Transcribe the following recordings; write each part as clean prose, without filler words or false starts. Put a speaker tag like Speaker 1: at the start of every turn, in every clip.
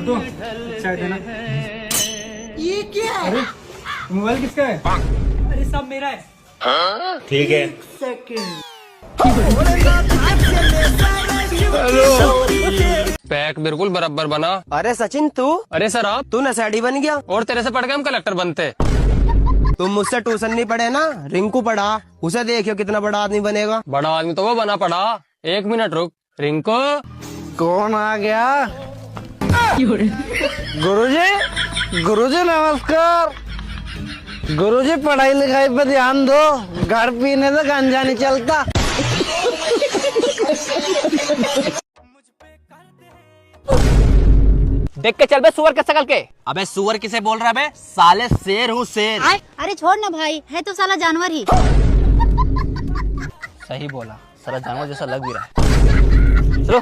Speaker 1: तो चाय देना।
Speaker 2: ये क्या है?
Speaker 1: अरे मोबाइल किसका है?
Speaker 2: अरे सब मेरा है।
Speaker 3: ठीक है।
Speaker 2: सेकंड।
Speaker 4: पैक बिल्कुल बराबर बना।
Speaker 5: अरे सचिन तू?
Speaker 4: अरे सर आप?
Speaker 5: तू नशेड़ी बन गया।
Speaker 4: और तेरे से पढ़ के हम कलेक्टर बनते।
Speaker 5: तुम मुझसे ट्यूशन नहीं पढ़े ना, रिंकू पढ़ा, उसे देखियो कितना बड़ा आदमी बनेगा।
Speaker 4: बड़ा आदमी तो वो बना पड़ा। 1 मिनट रुक। रिंकू
Speaker 2: कौन आ गया? गुरुजी, गुरुजी नमस्कार। गुरुजी पढ़ाई लिखाई पे ध्यान दो, घर पीने से गांजा नहीं चलता।
Speaker 6: देख के चल बे सुअर के शकल के। अबे सुअर किसे बोल रहा बे? साले शेर हूँ शेर।
Speaker 7: अरे छोड़ ना भाई, है तो साला जानवर ही।
Speaker 6: सही बोला, साला जानवर जैसा लग भी रहा है। चलो।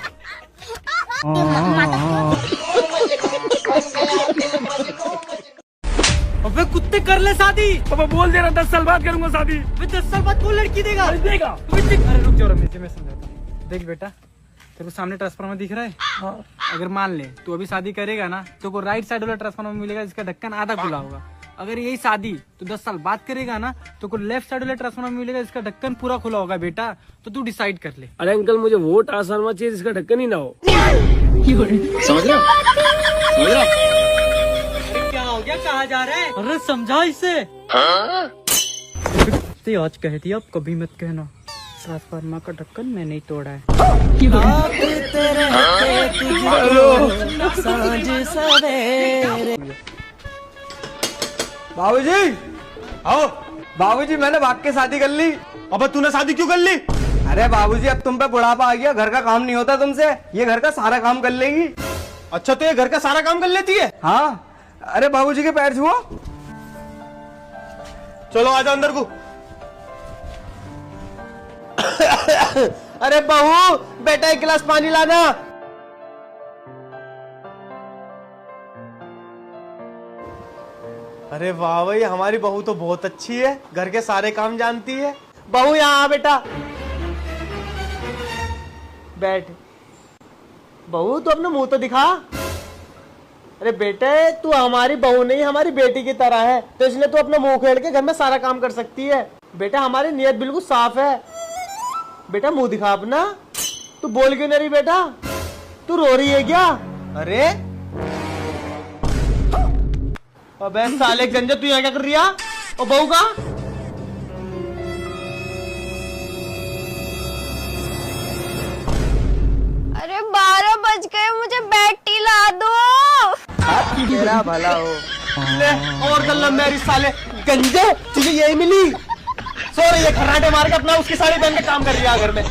Speaker 2: अबे कुत्ते कर ले शादी।
Speaker 1: पापा बोल दे रहा 10 साल बाद करूंगा शादी।
Speaker 2: 10 साल बाद कौन लड़की देगा?
Speaker 1: देगा। अरे रुक जाओ रमेश जी, मैं समझाता हूँ। देख बेटा, तेरे को सामने ट्रांसफार्मर दिख रहा है? हाँ। अगर मान ले तू अभी शादी करेगा ना, तो को राइट साइड वाला ट्रांसफार्मर मिलेगा जिसका ढक्कन आधा खुला होगा। अगर यही शादी तो 10 साल बाद करेगा ना, तो को लेफ्ट साइड वाला ट्रांसफार्मर मिलेगा जिसका ढक्कन पूरा खुला होगा। बेटा तो तू डिसाइड कर ले। अरे अंकल, मुझे वो ट्रांसफार्मर चाहिए जिसका ढक्कन ही ना हो। समझ रहे हो?
Speaker 2: क्या हो गया, कहाँ जा रहा है? अरे समझा इसे। आज कह दिया, अब कभी मत कहना ट्रांसफार्मर का ढक्कन मैं नहीं तोड़ा है।
Speaker 5: बाबूजी आओ। बाबूजी मैंने भाग के शादी कर ली।
Speaker 3: अब तूने शादी क्यों कर ली?
Speaker 5: अरे बाबूजी अब तुम पे बुढ़ापा आ गया, घर का काम नहीं होता तुमसे, ये घर का सारा काम कर लेगी।
Speaker 3: अच्छा तो ये घर का सारा काम कर लेती है?
Speaker 5: हाँ। अरे बाबूजी के पैर छुओ।
Speaker 3: चलो आजा अंदर को।
Speaker 5: अरे बहू, बेटा 1 गिलास पानी लाना।
Speaker 3: अरे वाह भाई, हमारी बहू तो बहुत अच्छी है, घर के सारे काम जानती है।
Speaker 5: बहू यहाँ आ बेटा, बैठ। बहू तू अपना मुंह तो दिखा। अरे बेटे, तू हमारी बहू नहीं हमारी बेटी की तरह है, तो इसलिए तू अपना मुंह खेल के घर में सारा काम कर सकती है। बेटा हमारी नीयत बिल्कुल साफ है। बेटा मुंह दिखा अपना। तू बोल क्यों नहीं रही बेटा? तू रो रही है क्या?
Speaker 3: अरे
Speaker 5: अबे साले गंजा, तू यहाँ क्या कर रही है? और बहू का?
Speaker 7: अरे 12 बज गए, मुझे बैटी ला दो।
Speaker 5: तेरा भला हो। ले और गल्ला मेरी साले गंजे, तुझे यही मिली? सो रही है खर्राटे मार के अपना उसकी साड़ी पहन के काम कर रही है घर में।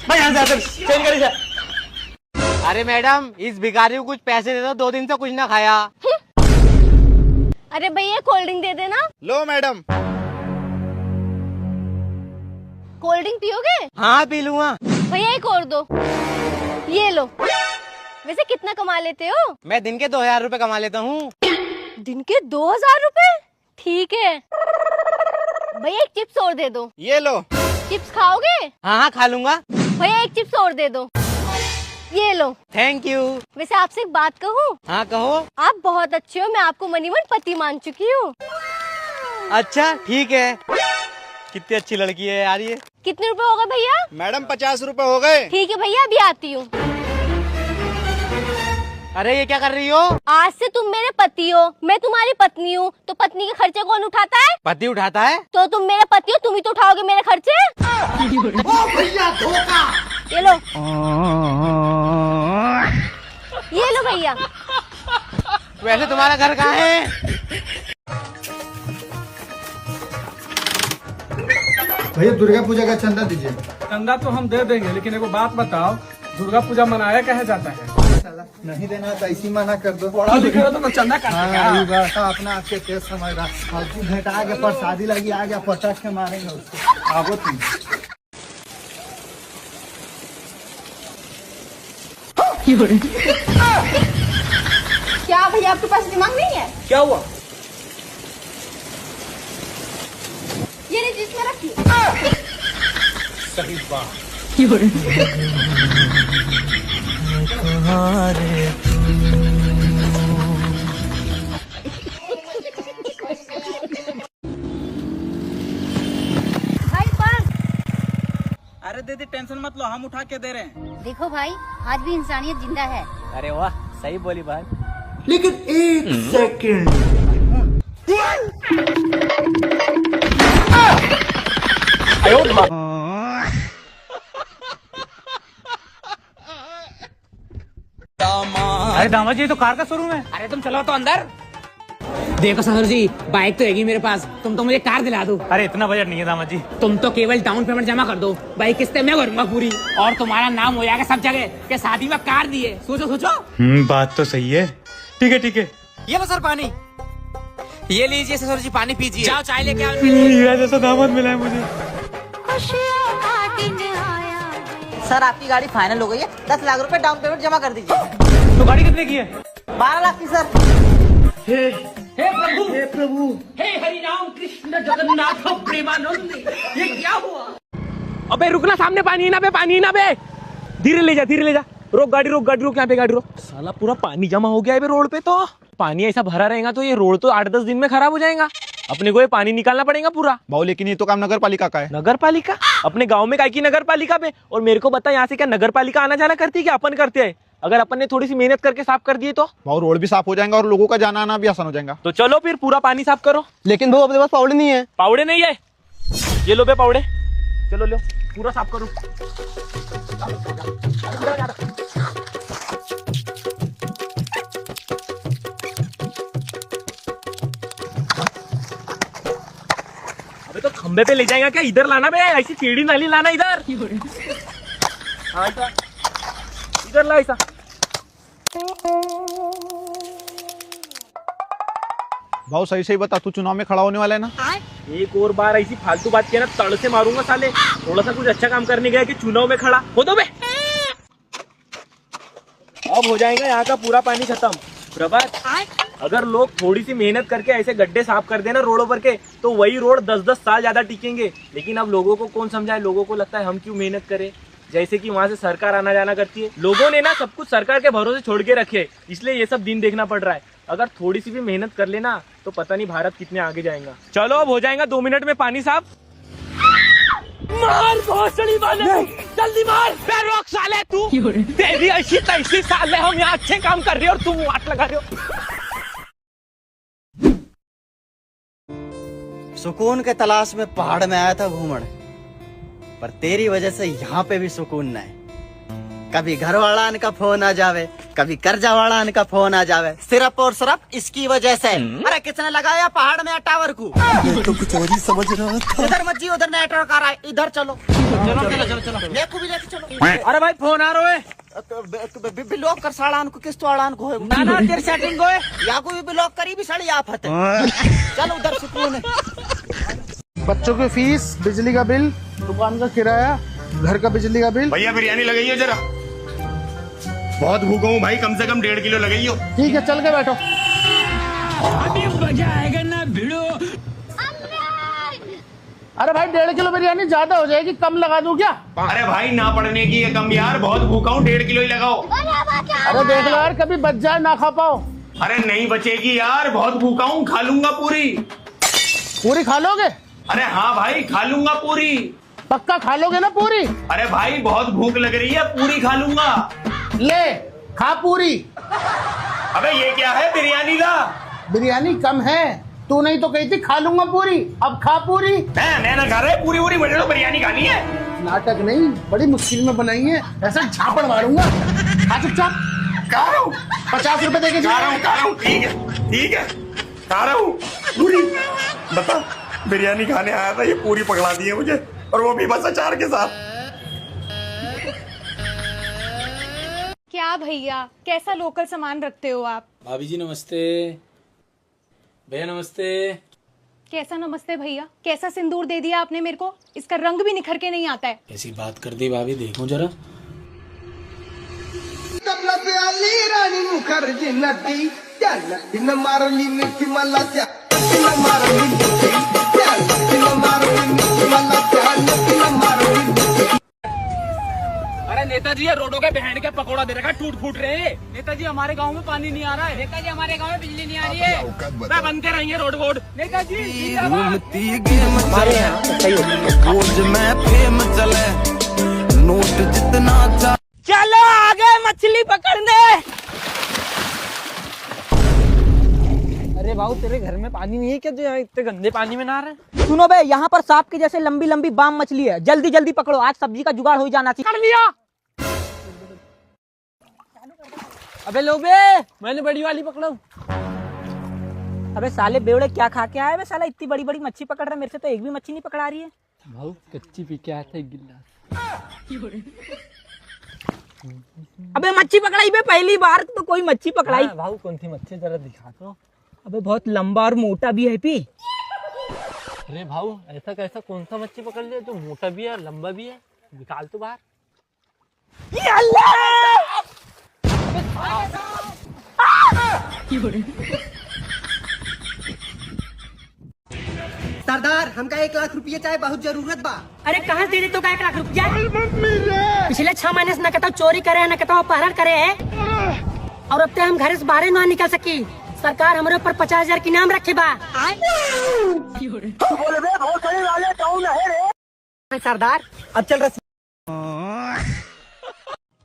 Speaker 5: भाई यहाँ से चेंज करी जा।
Speaker 6: अरे मैडम, इस भिखारी को कुछ पैसे दे दो, 2 दिन से कुछ ना खाया।
Speaker 7: अरे भैया कोल्ड ड्रिंक दे देना।
Speaker 3: लो मैडम।
Speaker 7: कोल्ड ड्रिंक पियोगे?
Speaker 6: हाँ पी लूंगा।
Speaker 7: भैया एक और दो। ये लो। वैसे कितना कमा लेते हो?
Speaker 6: मैं दिन के 2000 रुपए कमा लेता हूँ।
Speaker 7: दिन के 2000 रुपए? ठीक है भैया, एक चिप्स और दे दो।
Speaker 6: ये लो।
Speaker 7: चिप्स खाओगे?
Speaker 6: हाँ हाँ खा लूंगा।
Speaker 7: भैया एक चिप्स और दे दो। ये लो।
Speaker 6: Thank you.
Speaker 7: वैसे आपसे एक बात कहूँ?
Speaker 6: हाँ कहो।
Speaker 7: आप बहुत अच्छे हो, मैं आपको मनीमन पति मान चुकी हूँ।
Speaker 6: अच्छा ठीक है। कितनी अच्छी लड़की है यार ये।
Speaker 7: कितने रुपए होगा भैया?
Speaker 3: मैडम 50 रुपए हो गए।
Speaker 7: ठीक है भैया, अभी आती हूँ।
Speaker 6: अरे ये क्या कर रही हो?
Speaker 7: आज से तुम मेरे पति हो, मैं तुम्हारी पत्नी हूँ, तो पत्नी के खर्चे कौन उठाता है?
Speaker 6: पति उठाता है।
Speaker 7: तो तुम मेरे पति हो, तुम ही तो उठाओगे मेरे खर्चे।
Speaker 2: ओ भैया धोखा।
Speaker 7: ये लो। ये लो भैया।
Speaker 6: वैसे तुम्हारा घर कहाँ है?
Speaker 8: भैया दुर्गा पूजा का चंदा दीजिए।
Speaker 1: चंदा तो हम दे देंगे, लेकिन एगो बात बताओ, दुर्गा पूजा मनाया कहे जाता है?
Speaker 8: नहीं देना तो ऐसी मना कर दो।
Speaker 1: पढ़ा लिखा तो चंदा काटेगा।
Speaker 8: अपना आपके तेज समझ रहा। और तू भेंटा आ गया, प्रसादी लगी आ गया, पचास के मारेंगे उसको। आगो तुम।
Speaker 7: क्या भैया आपके पास दिमाग नहीं है?
Speaker 2: क्या हुआ?
Speaker 7: ये नहीं, जिसमें रखिए।
Speaker 3: सही बात।
Speaker 1: टेंशन मत लो, हम उठा के दे रहे हैं।
Speaker 7: देखो भाई, आज भी इंसानियत जिंदा है।
Speaker 1: अरे वाह, सही बोली भाई।
Speaker 8: लेकिन एक सेकंड,
Speaker 1: अरे दामाद जी, तो कार का शोरूम है।
Speaker 9: अरे तुम चलो तो अंदर। देखो ससुर जी, बाइक तो हैगी मेरे पास, तुम तो मुझे कार दिला दो।
Speaker 1: अरे इतना बजट नहीं है दामाद जी।
Speaker 9: तुम तो केवल डाउन पेमेंट जमा कर दो, बाइक किस्तें मैं भरूंगा पूरी, और तुम्हारा नाम हो जाएगा सब जगह कि शादी में कार दी है। सोचो सोचो।
Speaker 3: बात तो सही है। ठीक है ठीक है।
Speaker 9: ये लो सर पानी, ये लीजिए ससुर जी, पानी पीजिए। जाओ चाय लेके आओ।
Speaker 3: हीरा जैसा दामाद मिला है मुझे।
Speaker 6: सर आपकी गाड़ी फाइनल हो गई है, 10 लाख रुपए डाउन पेमेंट जमा कर दीजिए।
Speaker 1: तो गाड़ी कितने की है?
Speaker 6: 12 लाख की सर।
Speaker 9: हे प्रभु, हे हरि राम कृष्ण जगन्नाथ प्रेमानंद, ये क्या हुआ? अबे रुकना, सामने पानी है ना बे, पानी है ना बे। धीरे ले जा, धीरे ले जा। रोक गाड़ी, रोक गाड़ी, रोक, यहाँ पे गाड़ी रोक। साला पूरा पानी जमा हो गया है बे रोड पे। तो पानी ऐसा भरा रहेगा तो ये रोड तो 8-10 दिन में खराब हो जाएगा। अपने को ये पानी निकालना पड़ेगा पूरा।
Speaker 3: भाऊ लेकिन ये तो काम नगर पालिका का है।
Speaker 9: नगर पालिका? अपने गांव में काय की नगर पालिका पे? और मेरे को बता, यहाँ से क्या नगर पालिका आना जाना करती है क्या? अपन करते हैं। अगर अपन ने थोड़ी सी मेहनत करके साफ कर दिए तो
Speaker 3: भाऊ रोड भी साफ हो जाएगा और लोगों का जाना आना भी आसान हो जाएगा।
Speaker 9: तो चलो फिर पूरा पानी साफ करो।
Speaker 2: लेकिन भाऊ अपने पास पावड़े नहीं है।
Speaker 9: पावड़े नहीं है? ये लो बे पावड़े, चलो लो पूरा साफ करो। अबे तो खंबे पे ले जाएगा क्या? इधर लाना बे, ऐसी टेढ़ी नाली लाना इधर। हाँ, ऐसा इधर ला ऐसा।
Speaker 3: भाऊ सही सही बता, तू चुनाव में खड़ा होने वाला है ना?
Speaker 9: एक और बार ऐसी फालतू बात किया ना, तड़ से मारूंगा साले। थोड़ा सा कुछ अच्छा काम करने गया कि चुनाव में खड़ा हो दो बे। अब हो जाएगा यहाँ का पूरा पानी खत्म। प्रभात, अगर लोग थोड़ी सी मेहनत करके ऐसे गड्ढे साफ कर देना रोडों पर के, तो वही रोड 10-10 साल ज्यादा टिकेंगे। लेकिन अब लोगों को कौन समझाए? लोगों को लगता है हम क्यों मेहनत करें, जैसे कि वहां से सरकार आना जाना करती है। लोगों ने ना सब कुछ सरकार के भरोसे छोड़ के रखे, इसलिए ये सब दिन देखना पड़ रहा है। अगर थोड़ी सी भी मेहनत कर लेना तो पता नहीं भारत कितने आगे जाएगा। चलो अब हो जाएगा 2 मिनट में पानी साफ। मार भोसड़ी वाले, जल्दी मार। रोक साले, तू तेरी ऐसी तैसी साले, हम यहाँ अच्छे काम कर रहे हो और तुम वाट लगा रहे हो।
Speaker 8: सुकून के तलाश में पहाड़ में आया था घूमने, पर तेरी वजह से यहाँ पे भी सुकून नहीं। कभी घर वाला का फोन आ जावे, कभी कर्जा वाला का फोन आ जावे, सिर्फ और सिर्फ इसकी वजह से। अरे किसने लगाया पहाड़ में टावर को? तो कुछ और ही समझ रहा था। इधर मत जी, उधर नेटवर्क आ रहा है, इधर चलो चलो चलो चलो चलो, लेको भी लेके चलो।
Speaker 1: अरे भाई फोन आ रहा है।
Speaker 8: ब्लॉक कर साड़ान को, किस तो आड़ान को है
Speaker 1: ना ना, तेरी सेटिंग है।
Speaker 8: या को भी ब्लॉक करी भी साड़ी आफत है। चलो उधर सुकून है।
Speaker 2: बच्चों की फीस, बिजली का बिल, दुकान का किराया, घर का बिजली का बिल।
Speaker 10: भैया बिरयानी लगाइए जरा, बहुत भूखा हूँ भाई, कम से कम 1.5 किलो लगाइयो।
Speaker 2: ठीक है, चल के बैठो।
Speaker 9: अभी मजा आएगा ना भिड़ो।
Speaker 2: अरे भाई 1.5 किलो बिरयानी ज्यादा हो जाएगी, कम लगा दूं क्या?
Speaker 10: अरे भाई ना पड़ने की है कम यार, बहुत भूखा हूँ, 1.5 किलो ही लगाओ।
Speaker 2: अरे देख लो यार, कभी बच जाए ना खा पाओ।
Speaker 10: अरे नहीं बचेगी यार, बहुत भूखा हूँ, खा लूंगा पूरी।
Speaker 2: पूरी खा लोगे?
Speaker 10: अरे हाँ भाई खा लूंगा पूरी।
Speaker 2: पक्का खा लोगे ना पूरी?
Speaker 10: अरे भाई बहुत भूख लग रही है, पूरी खा लूंगा।
Speaker 2: ले खा पूरी।
Speaker 10: अबे ये क्या है, बिरयानी ला।
Speaker 2: बिरयानी कम है, तू नहीं तो कही थी खा लूंगा पूरी, अब खा पूरी।
Speaker 10: मैं ना खा रहे, पूरी पूरी बड़े बिरयानी खानी है।
Speaker 2: नाटक नहीं, बड़ी मुश्किल में बनाई है, ऐसा झापड़ मारूंगा। खा चुपचाप।
Speaker 10: खा रहा हूँ,
Speaker 2: 50 रुपए देके
Speaker 10: खा रहा हूँ, ठीक है खा रहा हूँ पूरी। बता, बिरयानी खाने आया था, ये पूरी पकड़ा दी है मुझे, और वो भी बस अचार के साथ।
Speaker 7: क्या भैया, कैसा लोकल सामान रखते हो आप?
Speaker 1: भाभी जी नमस्ते। भैया नमस्ते।
Speaker 7: कैसा नमस्ते भैया? कैसा सिंदूर दे दिया आपने मेरे को, इसका रंग भी निखर के नहीं आता है।
Speaker 1: ऐसी बात कर दी भाभी, देखो जरा।
Speaker 2: रानी मुखर्जी नदी
Speaker 9: अरे नेताजी, ये रोडों के बहन के पकौड़ा दे रखा, टूट फूट रहे हैं।
Speaker 1: नेताजी हमारे गांव में पानी नहीं आ रहा है।
Speaker 9: नेताजी, हमारे गांव में बिजली नहीं आ रही है, बनते रहेंगे रोड वोड। नेताजी
Speaker 2: हमारे यहाँ चलो आगे मछली पकड़ने।
Speaker 1: अरे भाऊ तेरे घर में पानी नहीं है क्या जो यहाँ इतने गंदे पानी में नहा रहे?
Speaker 6: सुनो बे, यहाँ पर सांप के जैसे लंबी लंबी बाम मछली है, जल्दी जल्दी पकड़ो, आज सब्जी का जुगाड़ हो ही जाना चाहिए।
Speaker 1: कर लिया। अबे लो बे, मैंने बड़ी वाली पकड़ा।
Speaker 6: अबे साले बेवड़े क्या खा के आए? साला इतनी बड़ी बड़ी मच्छी पकड़ रहा है, मेरे से तो एक भी मच्छी नहीं पकड़ा रही है।
Speaker 1: भाऊ कच्ची पी के आया था एक गिलास।
Speaker 6: अबे मच्छी पकड़ाई बे, पहली बार तो कोई मच्छी पकड़ाई।
Speaker 1: भाऊ कौन सी मच्छी जरा दिखा दो।
Speaker 6: अबे बहुत लंबा और मोटा भी है पी।
Speaker 1: अरे भाऊ ऐसा कैसा कौन सा मच्छी पकड़ लिया जो मोटा भी है लंबा भी है? निकाल तो बाहर।
Speaker 6: सरदार, हमका 1 लाख रुपया चाहे, बहुत जरूरत बा।
Speaker 11: अरे कहाँ दे दे तो 1 लाख रुपया? पिछले 6 महीने से न कहता चोरी करे न कहता अपहरण करे है, और अब तक हम घर से बाहर ना निकल सकी। सरकार हमारे ऊपर 50,000 की नाम रखे बा। सरदार
Speaker 6: अब चल रहा।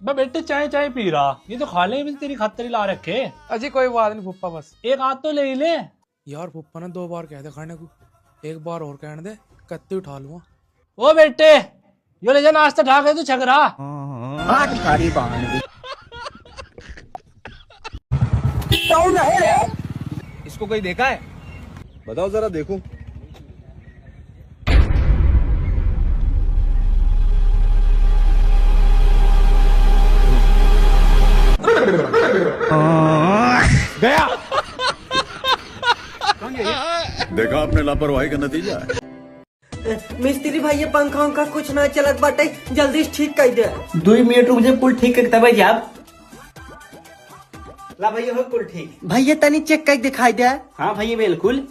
Speaker 9: बेटे चाय चाय पी रहा, ये तो खा ले भी तेरी खातिर ला रखे।
Speaker 1: अजी कोई बात नहीं फुप्पा, बस
Speaker 9: एक हाथ तो ले ले
Speaker 12: यार। फुप्पा ने 2 बार कह दे खाने को, एक बार और कहने दे, कत्ती उठा लूंगा।
Speaker 9: ओ बेटे यो ले जा नाश्ता ढा के तू छक रहा।
Speaker 1: इसको कोई देखा है?
Speaker 12: बताओ जरा देखूं।
Speaker 10: गया। देखा आपने लापरवाही का नतीजा है।
Speaker 6: मिस्त्री भाई, ये पंखा उनका कुछ ना चलत बाटे, जल्दी से ठीक कर दे।
Speaker 5: 2 मिनट रुक जा, कुल ठीक करता भाई आप। ला भैया हो कुल ठीक।
Speaker 6: भैया तनी चेक कर दिखाई दे।
Speaker 5: हाँ भैया बिल्कुल।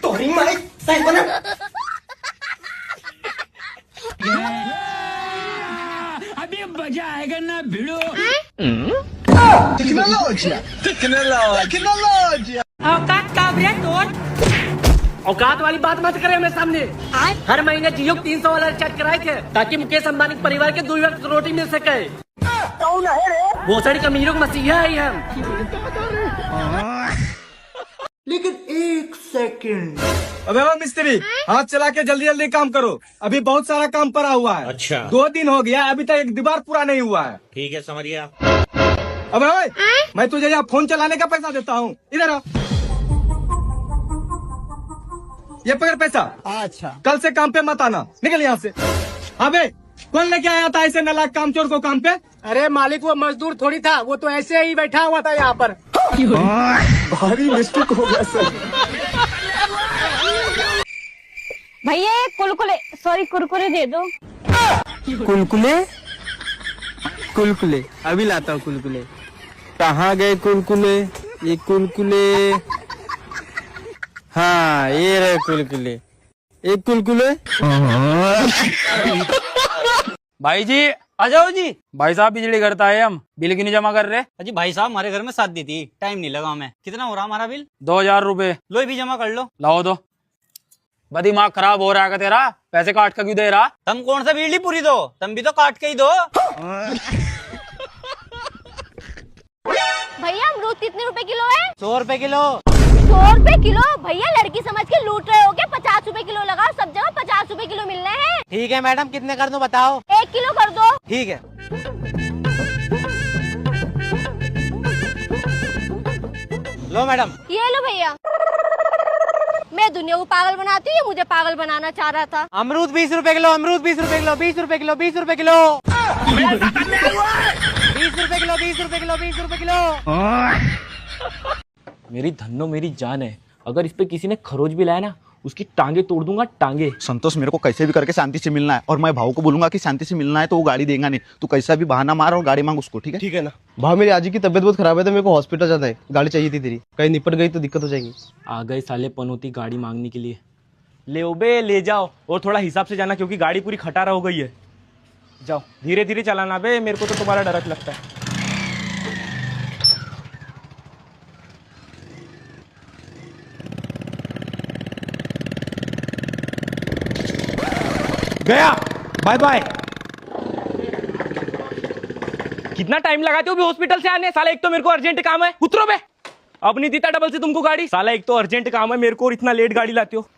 Speaker 5: तोरी माई सही बना।
Speaker 2: अभी मजा आएगा ना भिड़ो।
Speaker 11: औकात का ब्रेक तोड़।
Speaker 5: औकात वाली बात मत करे मेरे सामने। हर महीने जियो 300 वाला रिचार्ज कराए थे ताकि मुकेश अंबानी के परिवार के 2 वक्त रोटी मिल सके। भोसड़ी कमीरों का मसीहा है हम।
Speaker 2: लेकिन 1 सेकंड।
Speaker 12: अबे वो मिस्त्री, हाथ चला के जल्दी जल्दी काम करो, अभी बहुत सारा काम पड़ा हुआ है।
Speaker 10: अच्छा
Speaker 12: 2 दिन हो गया, अभी तक एक दीवार पूरा नहीं हुआ है।
Speaker 10: ठीक है समझ गया।
Speaker 12: अबे ओए, मैं तुझे यहाँ फोन चलाने का पैसा देता हूँ, इधर आ। ये पकड़ पैसा।
Speaker 6: अच्छा
Speaker 12: कल से काम पे मत आना, निकल यहाँ से। अबे कौन लेके आया था ऐसे नालायक कामचोर को काम पे?
Speaker 1: अरे मालिक वो मजदूर थोड़ी था, वो तो ऐसे ही बैठा हुआ था यहाँ पर।
Speaker 12: भारी मिस्टेक हो गया सर।
Speaker 7: भैया ये कुलकुले सॉरी कुरकुरे दे दो।
Speaker 1: कुलकुले कुलकुले अभी लाता हूँ। कुलकुले कहाँ गए कुलकुले? ये कुलकुले, हाँ ये रहे कुलकुले। एक कुलकुले।
Speaker 9: भाई जी आ जाओ जी। भाई साहब बिजली घर आए, हम बिल क्यों नहीं जमा कर रहे?
Speaker 8: अजी भाई साहब हमारे घर में शादी थी, टाइम नहीं लगा हमें। कितना हो रहा हमारा बिल?
Speaker 9: 2,000 रुपए।
Speaker 8: लो भी जमा कर लो।
Speaker 9: लाओ दो। दिमाग खराब हो रहा है तेरा, पैसे काट कर क्यों दे रहा?
Speaker 8: तुम कौन सा बिजली पूरी दो, तुम भी तो काट के ही दो।
Speaker 7: भैया अमरूद कितने रुपए किलो है?
Speaker 8: 100 रुपए किलो।
Speaker 7: 100 रुपए किलो? भैया लड़की समझ के लूट रहे हो क्या? 50 रुपए किलो लगाओ, सब जगह 50 रुपए किलो मिल रहे हैं।
Speaker 8: ठीक है मैडम, कितने कर दूं बताओ?
Speaker 7: 1 किलो कर दो।
Speaker 8: ठीक है। लो मैडम।
Speaker 7: ये लो भैया। मैं दुनिया को पागल बनाती हूँ, ये मुझे पागल बनाना चाह रहा था।
Speaker 8: अमरूद 20 रुपए किलो, अमरूद 20 रुपए किलो, 20 रुपए किलो, 20 रुपए किलो, 20 रुपए किलो, 20 रुपए किलो, 20 रुपए किलो।
Speaker 9: मेरी धन्नो मेरी जान है, अगर इस पे किसी ने खरोच भी लाया ना, उसकी टांगे तोड़ दूंगा, टांगे।
Speaker 10: संतोष मेरे को कैसे भी करके शांति से मिलना है, और मैं भाव को बोलूंगा कि शांति से मिलना है तो वो गाड़ी देगा नहीं। तू कैसा भी बहाना मार और गाड़ी मांग उसको, ठीक है?
Speaker 5: ठीक है ना भाव। मेरी आजी की तबीयत बहुत खराब है तो मेरे को हॉस्पिटल जाना है, गाड़ी चाहिए थी तेरी, कहीं निपट गई तो दिक्कत हो जाएगी।
Speaker 9: आ गए साले पनौती गाड़ी मांगने के लिए। ले बे ले जाओ, और थोड़ा हिसाब से जाना क्योंकि गाड़ी पूरी खटारा हो गई है। जाओ धीरे धीरे चलाना बे, मेरे को तो तुम्हारा डर लगता है।
Speaker 10: गया, बाय बाय।
Speaker 9: कितना टाइम लगाते हो भी हॉस्पिटल से आने? साला एक तो मेरे को अर्जेंट काम है, उतरो बे। अब नहीं देता डबल से तुमको गाड़ी। साला एक तो अर्जेंट काम है मेरे को और इतना लेट गाड़ी लाते हो।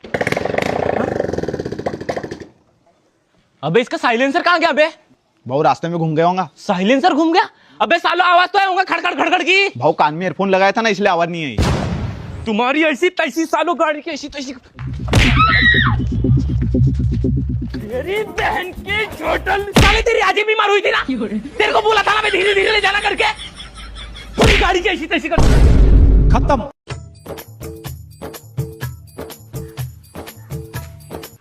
Speaker 9: अबे इसका साइलेंसर कहाँ गया बे?
Speaker 13: भाऊ रास्ते में घूम गया होगा।
Speaker 9: साइलेंसर घूम गया? अबे सालो आवाज तो आया होगा खड़खड़ खड़खड़ की।
Speaker 13: भाऊ कान में ईयरफोन लगाया था ना, इसलिए आवाज नहीं आई।
Speaker 9: तुम्हारी ऐसी तैसी सालो गाड़ी की ऐसी तैसी। तेरी बहन की छोटल साले, तेरी आजी बीमार हुई थी ना, तेरे को बोला था ना मैं धीरे धीरे ले जाना करके। पूरी गाड़ी की ऐसी तैसी कर
Speaker 13: खत्म।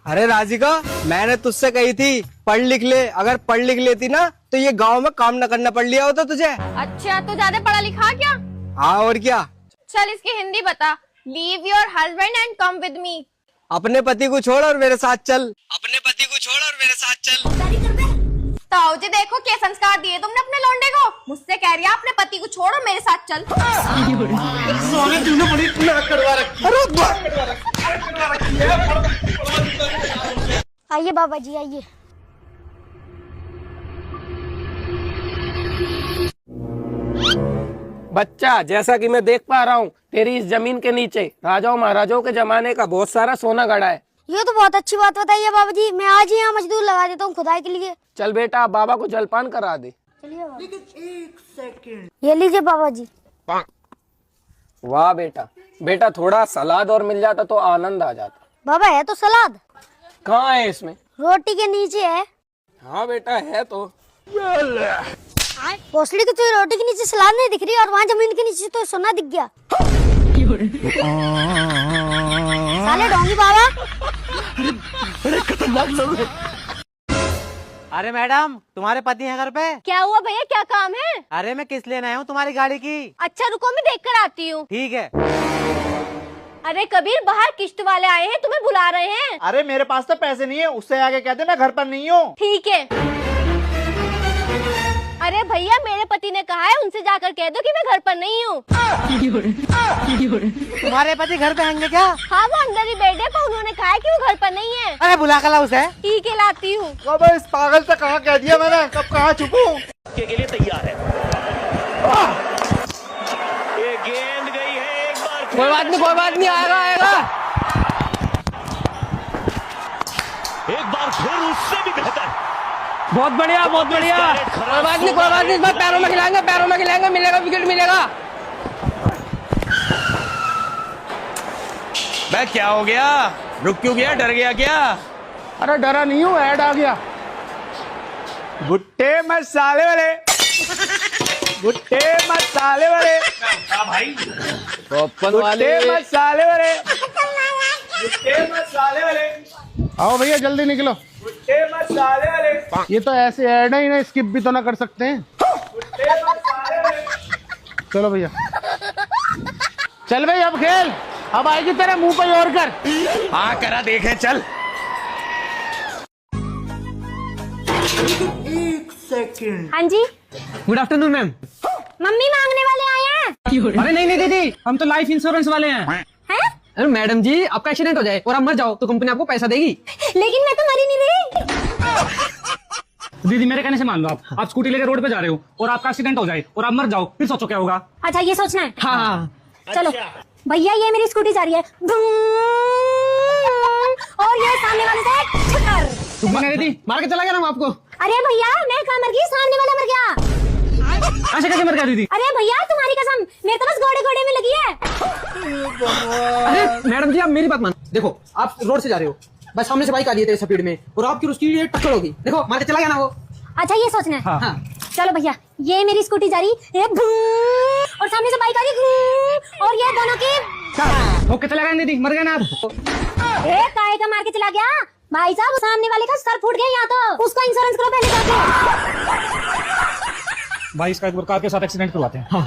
Speaker 2: अरे राधिका, मैंने तुझसे कही थी पढ़ लिख ले। अगर पढ़ लिख लेती ना तो ये गांव में काम न करना पड़ लिया होता तुझे।
Speaker 7: अच्छा, तू ज्यादा पढ़ा लिखा क्या?
Speaker 2: हाँ और क्या।
Speaker 7: चल इसकी हिंदी बता। Leave your husband and come with me.
Speaker 2: अपने पति को छोड़ और मेरे साथ चल। अपने पति को छोड़ और मेरे साथ चल।
Speaker 7: ताऊ जी देखो क्या संस्कार दिए तुमने अपने लौंडे को। मुझसे कह रही है अपने पति को छोड़ और मेरे साथ चल।
Speaker 5: सोने तूने बड़ी नाक कटवा रखी है।
Speaker 7: आइए बाबा जी आइए।
Speaker 4: बच्चा, जैसा कि मैं देख पा रहा हूँ तेरी इस जमीन के नीचे राजाओं महाराजाओं के जमाने का बहुत सारा सोना गड़ा है।
Speaker 7: ये तो बहुत अच्छी बात बताई है बाबा जी। मैं आज ही यहाँ मजदूर लगा देता हूँ खुदाई के लिए।
Speaker 4: चल बेटा, बाबा को जलपान करा दे।
Speaker 7: ये लीजिए बाबा जी।
Speaker 4: वाह बेटा, बेटा थोड़ा सलाद और मिल जाता तो आनंद आ जाता।
Speaker 7: बाबा है तो सलाद।
Speaker 4: कहाँ है इसमें?
Speaker 7: रोटी के नीचे है।
Speaker 4: हाँ बेटा है तो।
Speaker 7: पोसली की तुझे रोटी के नीचे सलाद नहीं दिख रही और वहाँ जमीन के नीचे तो सोना दिख गया। साले डोंगी बाबा।
Speaker 5: अरे मैडम, तुम्हारे पति हैं घर पे?
Speaker 7: क्या हुआ भैया, क्या काम है?
Speaker 5: अरे मैं किस लेने आया हूँ तुम्हारी गाड़ी की।
Speaker 7: अच्छा रुको मैं देख कर आती हूँ।
Speaker 5: ठीक है।
Speaker 7: अरे कबीर, बाहर किश्त वाले आए हैं, तुम्हें बुला रहे हैं।
Speaker 5: अरे मेरे पास तो पैसे नहीं है, उससे आगे कहते मैं घर पर नहीं हूँ।
Speaker 7: ठीक है। अरे भैया, मेरे पति ने कहा है उनसे जाकर कह दो कि मैं घर पर नहीं हूँ।
Speaker 5: तुम्हारे पति घर पे होंगे क्या?
Speaker 7: हाँ वो अंदर ही बैठे, पर उन्होंने कहा है कि वो घर पर नहीं है।
Speaker 5: अरे बुला कर ला उसे।
Speaker 7: ठीक है लाती हूँ।
Speaker 5: अबे इस पागल से कहाँ कह दिया मैंने, कब कहाँ छुपूं?
Speaker 9: के लिए तैयार है। ये गेंद गई है एक बार।
Speaker 4: कोई बात नहीं, कोई बात नहीं, आएगा आएगा।
Speaker 9: एक बार फिर उससे भी बेहतर।
Speaker 4: बहुत बढ़िया, बहुत बढ़िया। कोई बात नहीं, कोई बात नहीं, इस बार पैरों में खिलाएंगे, पैरों में खिलाएंगे, मिलेगा विकेट मिलेगा।
Speaker 9: मैं क्या हो गया? रुक क्यों गया? डर गया क्या?
Speaker 12: अरे डरा नहीं हूँ, ऐड आ गया। भुट्टे मसाले वाले, भुट्टे मसाले वाले,
Speaker 9: भाई
Speaker 12: भुट्टे मसाले वाले, भुट्टे मसाले वाले। आओ भैया जल्दी निकलो। भुट्टे मसाले वाले। ये तो ऐसे ऐड है, इन्हें स्किप भी तो ना कर सकते हैं। भुट्टे मसाले वाले। चलो भैया, चल भाई अब खेल। अब आएगी तेरे मुंह पे और कर।
Speaker 9: हाँ करा देखे, चल।
Speaker 7: हाँ जी,
Speaker 1: गुड आफ्टरनून मैम।
Speaker 7: मम्मी मांगने वाले आए हैं।
Speaker 1: अरे नहीं नहीं दीदी, हम तो लाइफ इंश्योरेंस वाले हैं।
Speaker 7: हैं?
Speaker 1: अरे मैडम जी, आपका एक्सीडेंट हो जाए और आप मर जाओ तो कंपनी आपको पैसा देगी।
Speaker 7: लेकिन मैं तो मरी नहीं रही।
Speaker 1: दीदी मेरे कहने से मान लो, आप स्कूटी लेकर रोड पे जा रहे हो और आपका एक्सीडेंट हो जाए और आप मर जाओ, फिर सोचो क्या होगा।
Speaker 7: अच्छा ये सोचना है।
Speaker 1: हाँ
Speaker 7: चलो भैया, ये मेरी स्कूटी जा रही है और ये सामने वाले से छक्कर।
Speaker 1: दीदी मार के चला गया ना आपको।
Speaker 7: अरे भैया, मैं कहाँ मर गई, सामने वाला मर गया।
Speaker 1: ऐसे कैसे मर गया दीदी?
Speaker 7: अरे भैया तुम्हारी कसम, मेरे तो बस घोड़े घोड़े में लगी है।
Speaker 1: अरे मैडम जी, आप मेरी बात मान। देखो आप रोड से जा रहे हो, बस सामने से बाइक आ रही है स्पीड में और आपकी उसकी टक्कर होगी। देखो मार के चला गया ना वो।
Speaker 7: अच्छा ये सोचना है।
Speaker 1: हाँ।
Speaker 7: चलो भैया, ये मेरी स्कूटी जा रही है और सामने से बाइक आ रही और ये दोनों की
Speaker 1: ओके चला गया दीदी, मर गया ना आप।
Speaker 7: काय का मार के चला गया भाई साहब, सामने वाले का सर फूट गया। यहाँ तो उसका इंश्योरेंस करो पहले जाके।
Speaker 1: भाई इसका एक बार कार के साथ एक्सीडेंट करवाते हैं। हाँ।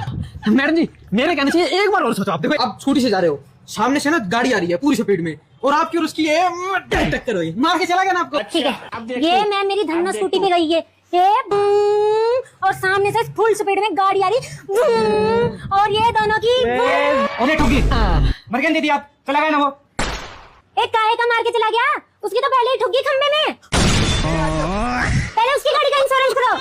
Speaker 1: मैडम जी मेरे कहने से एक बार और सोचो। आप देखो, आप स्कूटी से जा रहे हो, सामने से ना गाड़ी आ रही है पूरी स्पीड में और आपकी और उसकी टक्कर हुई, मार के चला गया ना आपको।
Speaker 7: ठीक है, ये मैं मेरी धन्ना स्कूटी पे गई है और सामने से फुल स्पीड में गाड़ी आ रही और ये दोनों की
Speaker 1: अरे ठुकी मर गए दीदी आप, चला गया ना वो।
Speaker 7: एक काहे का मार के चला गया, उसकी तो पहले ही ठुकी खंबे में। पहले उसकी गाड़ी का इंश्योरेंस कराओ।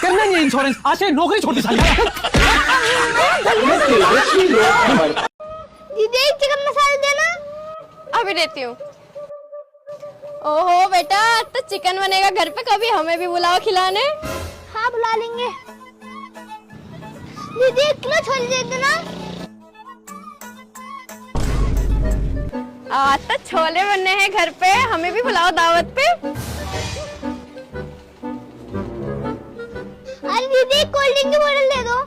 Speaker 1: करना नहीं है इंश्योरेंस, आज से नौकरी छोड़ दी साली।
Speaker 7: दीदी एक चिकन मसाला देना।
Speaker 14: अभी देती हूँ। ओहो बेटा, तो चिकन बनेगा घर पे, कभी हमें भी बुलाओ खिलाने।
Speaker 7: हाँ बुला लेंगे। दीदी 1 किलो छोले दे देना।
Speaker 14: आज तो छोले बनने हैं घर पे, हमें भी बुलाओ दावत पे।
Speaker 7: अरे दीदी कोल्ड ड्रिंक की बोतल दे दो।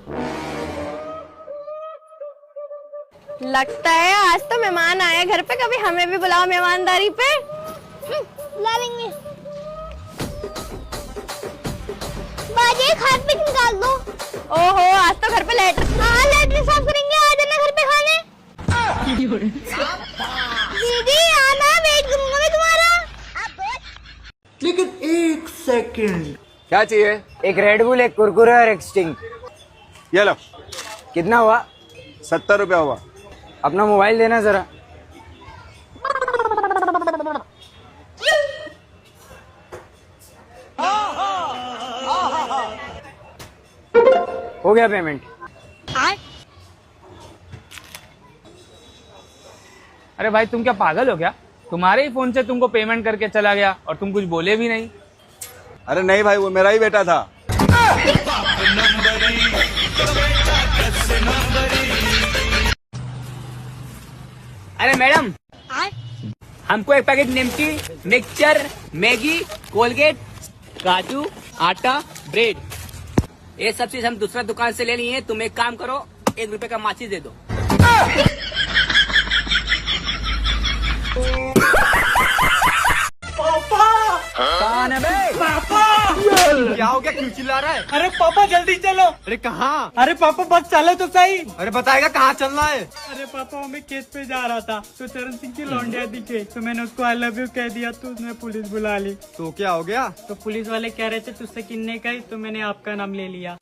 Speaker 14: लगता है आज तो मेहमान आए घर पे, कभी हमें भी बुलाओ मेहमानदारी पे।
Speaker 7: बुला लेंगे। बाजी एक हाथ पे निकाल दो।
Speaker 14: ओहो, आज तो घर पे लेटर।
Speaker 7: हाँ लेटर साफ करेंगे, आ जाना घर पे खाने। दीदी आना, वेट करूंगा मैं तुम्हारा।
Speaker 5: लेकिन 1 सेकंड।
Speaker 2: क्या चाहिए? एक रेड बुल, एक कुरकुरे और एक स्टिंग।
Speaker 13: ये लो।
Speaker 2: कितना हुआ?
Speaker 13: 70 रुपया हुआ।
Speaker 2: अपना मोबाइल देना जरा। हो गया पेमेंट।
Speaker 1: अरे भाई तुम क्या पागल हो क्या? तुम्हारे ही फोन से तुमको पेमेंट करके चला गया और तुम कुछ बोले भी नहीं।
Speaker 13: अरे नहीं भाई, वो मेरा ही बेटा था।
Speaker 6: अरे मैडम, हमको एक पैकेट निमकी, मिक्सचर, मैगी, कोलगेट, काजू, आटा, ब्रेड, ये सब चीज हम दूसरा दुकान से ले लिए हैं। तुम एक काम करो, 1 रुपए का माचिस दे दो।
Speaker 1: कौन है बे? पापा
Speaker 3: क्या हो गया, क्यों चिल्ला रहा है?
Speaker 1: अरे पापा जल्दी चलो।
Speaker 3: अरे कहाँ?
Speaker 1: अरे पापा बस चलो तो सही।
Speaker 3: अरे बताएगा कहाँ चलना है?
Speaker 1: अरे पापा मैं केस पे जा रहा था तो चरण सिंह की लौंडिया दिखे तो मैंने उसको आई लव यू कह दिया तो उसने पुलिस बुला ली।
Speaker 3: तो क्या हो गया?
Speaker 1: तो पुलिस वाले कह रहे थे तुझसे किन्ने का ही, तो मैंने आपका नाम ले लिया।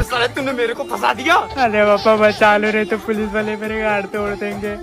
Speaker 3: साले तूने मेरे को फंसा दिया।
Speaker 1: अरे पापा बचा लो, रहे तो पुलिस वाले मेरे गाड़ तोड़ देंगे।